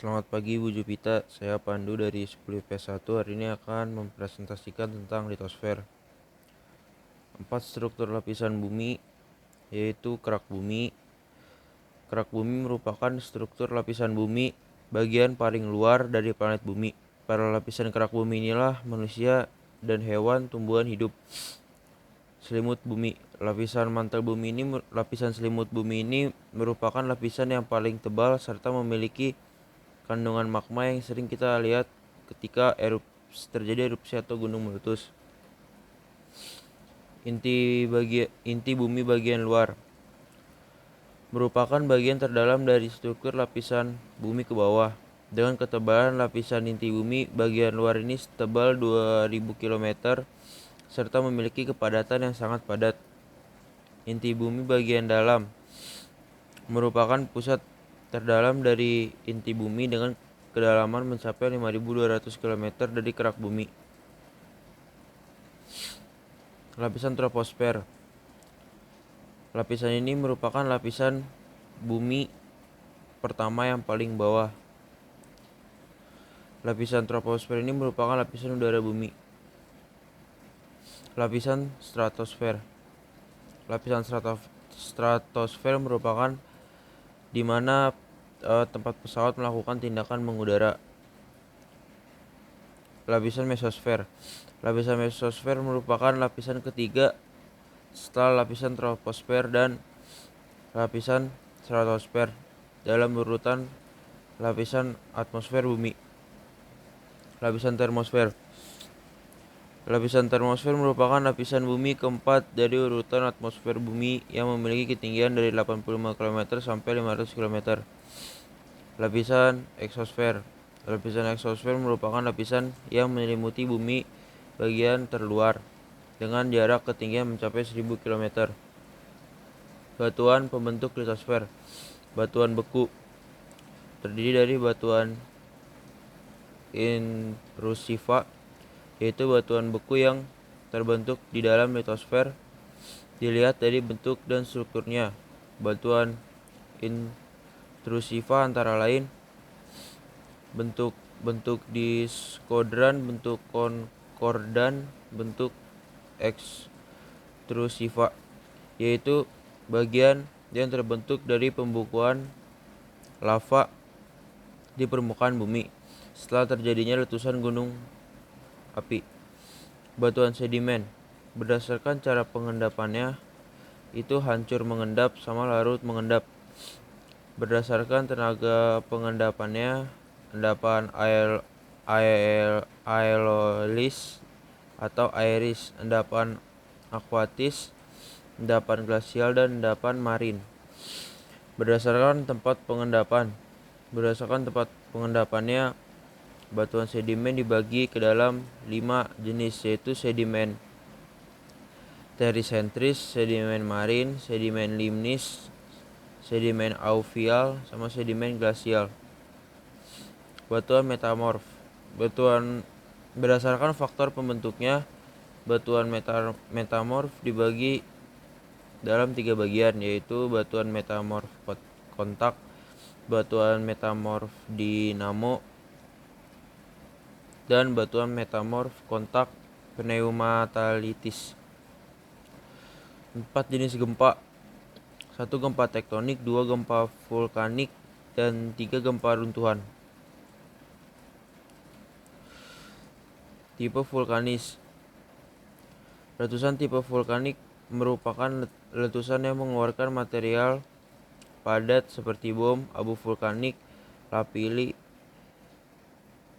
Selamat pagi Bu Jupita, saya Pandu dari 10 IPS 1. Hari ini akan mempresentasikan tentang litosfer. 4 struktur lapisan bumi, yaitu kerak bumi. Kerak bumi merupakan struktur lapisan bumi bagian paling luar dari planet bumi. Pada lapisan kerak bumi inilah manusia dan hewan tumbuhan hidup. Selimut bumi. Lapisan selimut bumi ini merupakan lapisan yang paling tebal serta memiliki kandungan magma yang sering kita lihat ketika terjadi erupsi atau gunung meletus. Inti bumi bagian luar merupakan bagian terdalam dari struktur lapisan bumi ke bawah. Dengan ketebalan lapisan inti bumi bagian luar ini setebal 2000 km serta memiliki kepadatan yang sangat padat. Inti bumi bagian dalam merupakan pusat terdalam dari inti bumi dengan kedalaman mencapai 5.200 km dari kerak bumi. Lapisan troposfer. Lapisan ini merupakan lapisan bumi pertama yang paling bawah. Lapisan troposfer ini merupakan lapisan udara bumi. Lapisan stratosfer. Lapisan stratosfer merupakan di mana tempat pesawat melakukan tindakan mengudara. Lapisan mesosfer. Lapisan mesosfer merupakan lapisan ketiga setelah lapisan troposfer dan lapisan stratosfer dalam urutan lapisan atmosfer bumi. Lapisan termosfer. Lapisan termosfer merupakan lapisan bumi keempat dari urutan atmosfer bumi yang memiliki ketinggian dari 85 km sampai 500 km. Lapisan eksosfer. Lapisan eksosfer merupakan lapisan yang menyelimuti bumi bagian terluar dengan jarak ketinggian mencapai 1000 km. Batuan pembentuk litosfer. Batuan beku terdiri dari batuan intrusiva, yaitu batuan beku yang terbentuk di dalam litosfer. Dilihat dari bentuk dan strukturnya. Batuan intrusiva antara lain bentuk diskodran, bentuk konkordan, bentuk ekstrusiva, yaitu bagian yang terbentuk dari pembukuan lava di permukaan bumi setelah terjadinya letusan gunung api. Batuan sedimen. Berdasarkan cara pengendapannya, itu hancur mengendap sama larut mengendap. Berdasarkan tenaga pengendapannya, endapan aerolis atau airis, endapan akuatis, endapan glasial, dan endapan marin. Berdasarkan tempat pengendapannya, batuan sedimen dibagi ke dalam 5 jenis, yaitu sedimen terisentris, sedimen marin, sedimen limnis, sedimen alluvial, sama sedimen glasial. Batuan metamorf. Berdasarkan faktor pembentuknya, batuan metamorf dibagi dalam 3 bagian, yaitu batuan metamorf kontak, batuan metamorf dinamo, dan batuan metamorf kontak pneumatalitis. 4 jenis gempa. 1 gempa tektonik, 2 gempa vulkanik, dan 3 gempa runtuhan. Tipe vulkanis. Letusan tipe vulkanik merupakan letusan yang mengeluarkan material padat seperti bom, abu vulkanik, lapilli,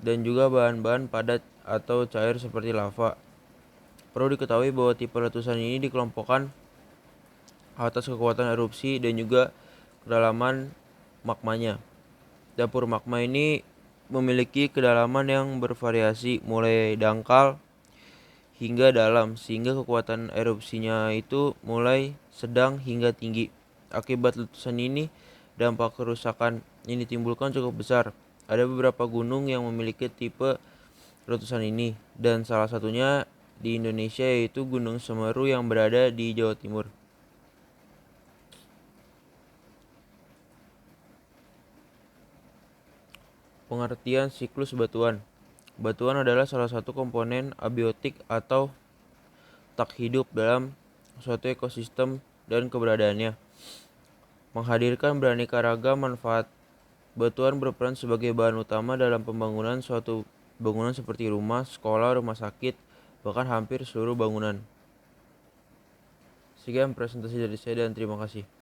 dan juga bahan-bahan padat atau cair seperti lava. Perlu diketahui bahwa tipe letusan ini dikelompokkan atas kekuatan erupsi dan juga kedalaman magmanya. Dapur magma ini memiliki kedalaman yang bervariasi mulai dangkal hingga dalam, sehingga kekuatan erupsinya itu mulai sedang hingga tinggi. Akibat letusan ini, dampak kerusakan yang ditimbulkan cukup besar. Ada beberapa gunung yang memiliki tipe letusan ini, dan salah satunya di Indonesia yaitu Gunung Semeru yang berada di Jawa Timur. Pengertian siklus batuan. Batuan adalah salah satu komponen abiotik atau tak hidup dalam suatu ekosistem dan keberadaannya menghadirkan beraneka ragam manfaat. Batuan berperan sebagai bahan utama dalam pembangunan suatu bangunan seperti rumah, sekolah, rumah sakit, bahkan hampir seluruh bangunan. Sekian presentasi dari saya dan terima kasih.